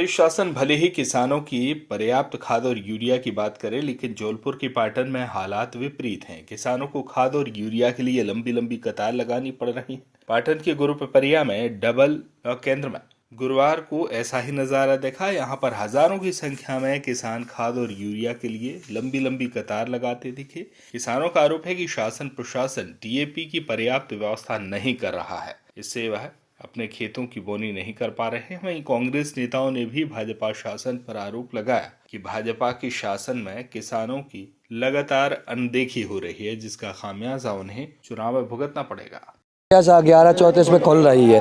प्रदेश शासन भले ही किसानों की पर्याप्त खाद और यूरिया की बात करे, लेकिन जौलपुर की पाटन में हालात विपरीत हैं। किसानों को खाद और यूरिया के लिए लंबी लंबी कतार लगानी पड़ रही है। पाटन के गुरुपरिया में डबल केंद्र में गुरुवार को ऐसा ही नजारा देखा। यहाँ पर हजारों की संख्या में किसान खाद और यूरिया के लिए लंबी लंबी कतार लगाते दिखे। किसानों का आरोप है कि शासन प्रशासन डीएपी की पर्याप्त व्यवस्था नहीं कर रहा है, इससे वह अपने खेतों की बोनी नहीं कर पा रहे हैं। वहीं कांग्रेस नेताओं ने भी भाजपा शासन पर आरोप लगाया कि भाजपा के शासन में किसानों की लगातार अनदेखी हो रही है, जिसका खामियाजा उन्हें चुनाव में भुगतना पड़ेगा। 1134 में खुल रही है।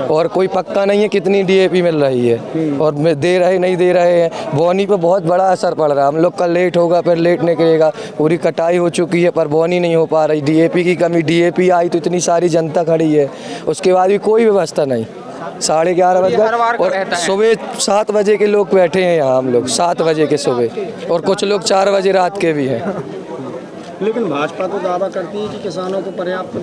और कोई पक्का नहीं है कितनी डीएपी मिल रही है और दे रहे नहीं दे रहे हैं। बोनी पे बहुत बड़ा असर पड़ रहा है। हम लोग का लेट होगा, फिर लेट निकलेगा। पूरी कटाई हो चुकी है पर बोनी नहीं हो पा रही। डीएपी की कमी, डीएपी आई तो इतनी सारी जनता खड़ी है, उसके बाद भी कोई व्यवस्था नहीं। 11:30 बजे और सुबह 7 बजे के लोग बैठे हैं यहाँ। हम लोग 7 बजे के सुबह और कुछ लोग 4 बजे रात के भी हैं। लेकिन भाजपा तो दावा करती है कि किसानों को पर्याप्त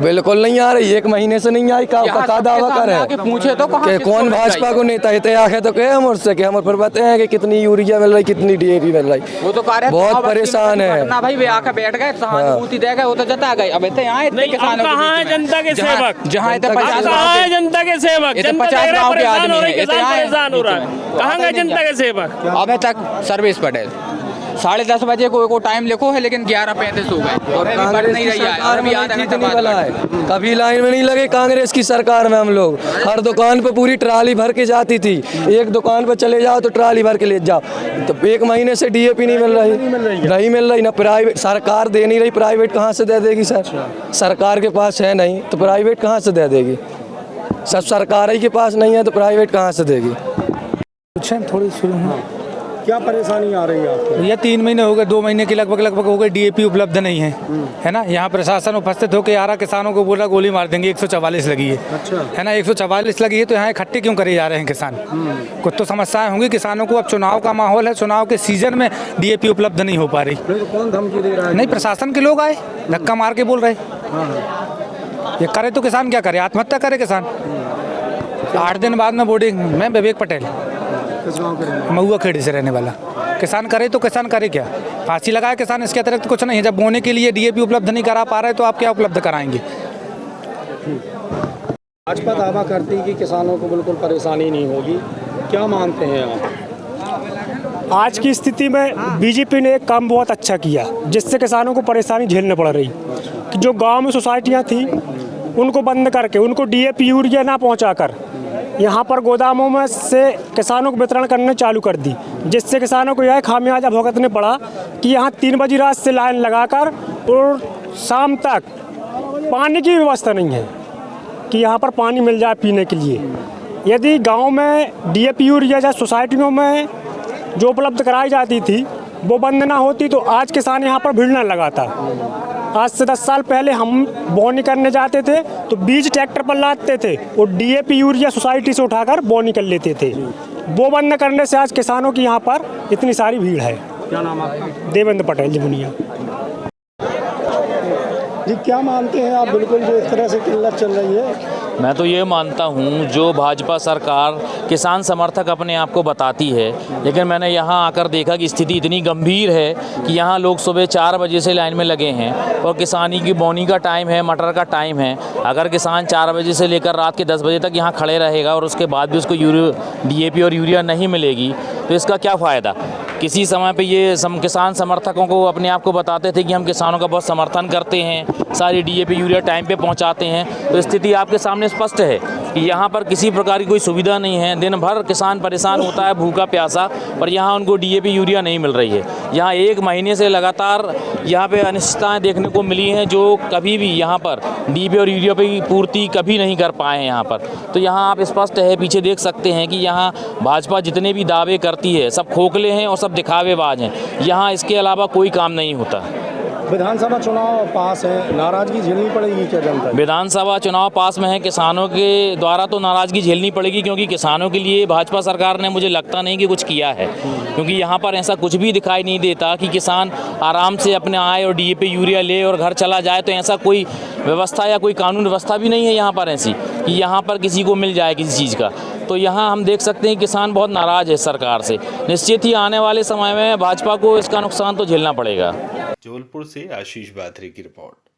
बिल्कुल नहीं आ रही। 1 महीने से नहीं आई। का दावा कर है पूछे तो कौन भाजपा को नेता है आखे तो कहे हम उससे कि हम फिर बताए कि कितनी यूरिया मिल रही, कितनी डीएपी मिल रही। वो तो बहुत परेशान है ना भाई। वे आके बैठ गए, सहानुभूति दे गए, वो तो जता गए। अब यहाँ इतने किसानों कहाँ है जनता के सेवक? जहाँ 50 जनता के सेवक? 50 गाँव के आदमी है, परेशान हो रहा है। कहाँ गए जनता के सेवक? अभी तक सर्विस पटेल 10:30 बजे को टाइम लिखो है, लेकिन 11:35 हो गए और अभी बढ़ नहीं रही है। और अभी आधा घंटा बाद है। कभी लाइन में नहीं लगे। कांग्रेस की सरकार में हम लोग हर दुकान पे पूरी ट्राली भर के जाती थी। एक दुकान पे चले जाओ तो ट्राली भर के ले जाओ। तो 1 महीने से डीएपी नहीं मिल रही, नहीं मिल रही। ना प्राइवेट सरकार दे नहीं रही। प्राइवेट कहाँ से दे देगी सर? सरकार के पास है नहीं तो प्राइवेट कहाँ से दे देगी? सब सरकार ही के पास नहीं है तो प्राइवेट कहाँ से देगी? थोड़ी क्या परेशानी आ रही है आपको? ये 3 महीने हो गए, 2 महीने के लगभग हो गए डीएपी उपलब्ध नहीं है, है ना। यहाँ प्रशासन उपस्थित होकर 11 किसानों को बोला गोली मार देंगे। 144 लगी है, अच्छा है ना। 144 लगी है तो यहाँ इकट्ठे क्यों करे जा रहे हैं किसान? कुछ तो समस्याएं होंगी किसानों को। अब चुनाव का माहौल है, चुनाव के सीजन में डीएपी उपलब्ध नहीं हो पा रही। तो कौन धमकी दे रहा है? नहीं, प्रशासन के लोग आए धक्का मार के बोल रहे। ये करे तो किसान क्या करे? आत्महत्या करे किसान। 8 दिन बाद में बोर्डिंग में विवेक पटेल, महुआ खेड़ी से रहने वाला। किसान करे तो किसान करे क्या? फांसी लगाए किसान, इसके अतिरिक्त कुछ नहीं है। जब बोने के लिए डीएपी उपलब्ध नहीं करा पा रहे तो आप क्या उपलब्ध कराएंगे? भाजपा दावा करती है कि किसानों को बिल्कुल परेशानी नहीं होगी, क्या मानते हैं आप? आज की स्थिति में बीजेपी ने एक काम बहुत अच्छा किया, जिससे किसानों को परेशानी झेलने पड़ रही। कि जो गांव में सोसाइटियां थी उनको बंद करके, उनको डीएपी यूरिया ना पहुंचाकर यहाँ पर गोदामों में से किसानों को वितरण करने चालू कर दी, जिससे किसानों को यह खामियाजा भुगतने पड़ा कि यहाँ 3 बजे रात से लाइन लगाकर और शाम तक पानी की व्यवस्था नहीं है कि यहाँ पर पानी मिल जाए पीने के लिए। यदि गांव में डीएपी यूरिया या सोसाइटियों में जो उपलब्ध कराई जाती थी वो बंद ना होती तो आज किसान यहाँ पर भीड़ न लगाता। आज से 10 साल पहले हम बोनी करने जाते थे तो बीज ट्रैक्टर पर लादते थे और डीएपी यूरिया सोसाइटी से उठाकर बोनी कर लेते थे। वो बंद करने से आज किसानों की यहाँ पर इतनी सारी भीड़ है। क्या नाम आपका? देवेंद्र पटेल जमुनिया जी। क्या मानते हैं आप बिल्कुल जो इस तरह से किल्लत चल रही है? मैं तो ये मानता हूँ जो भाजपा सरकार किसान समर्थक अपने आप को बताती है, लेकिन मैंने यहाँ आकर देखा कि स्थिति इतनी गंभीर है कि यहाँ लोग सुबह 4 बजे से लाइन में लगे हैं और किसानी की बोनी का टाइम है, मटर का टाइम है। अगर किसान 4 बजे से लेकर रात के 10 बजे तक यहाँ खड़े रहेगा और उसके बाद भी उसको डीएपी और यूरिया नहीं मिलेगी तो इसका क्या फ़ायदा? किसी समय पे ये किसान समर्थकों को अपने आप को बताते थे कि हम किसानों का बहुत समर्थन करते हैं, सारी डीएपी यूरिया टाइम पे पहुंचाते हैं। तो स्थिति आपके सामने स्पष्ट है कि यहाँ पर किसी प्रकार की कोई सुविधा नहीं है। दिन भर किसान परेशान होता है, भूखा प्यासा, पर यहाँ उनको डीएपी यूरिया नहीं मिल रही है। यहाँ 1 महीने से लगातार यहाँ पे अनिश्चितताएँ देखने को मिली हैं, जो कभी भी यहाँ पर डीएपी और यूरिया की पूर्ति कभी नहीं कर पाए हैं यहाँ पर। तो यहाँ आप स्पष्ट है, पीछे देख सकते हैं कि यहाँ भाजपा जितने भी दावे करती है सब खोखले हैं और सब दिखावेबाज हैं। यहाँ इसके अलावा कोई काम नहीं होता। विधानसभा चुनाव पास है, नाराजगी झेलनी पड़ेगी क्या जनता? विधानसभा चुनाव पास में है, किसानों के द्वारा तो नाराजगी झेलनी पड़ेगी, क्योंकि किसानों के लिए भाजपा सरकार ने मुझे लगता नहीं कि कुछ किया है। क्योंकि यहाँ पर ऐसा कुछ भी दिखाई नहीं देता कि किसान आराम से अपने आए और डीएपी यूरिया ले और घर चला जाए। तो ऐसा कोई व्यवस्था या कोई कानून व्यवस्था भी नहीं है यहाँ पर ऐसी कि यहाँ पर किसी को मिल जाए किसी चीज़ का। तो यहाँ हम देख सकते हैं किसान बहुत नाराज है सरकार से। निश्चित ही आने वाले समय में भाजपा को इसका नुकसान तो झेलना पड़ेगा। जबलपुर से आशीष बाथरे की रिपोर्ट।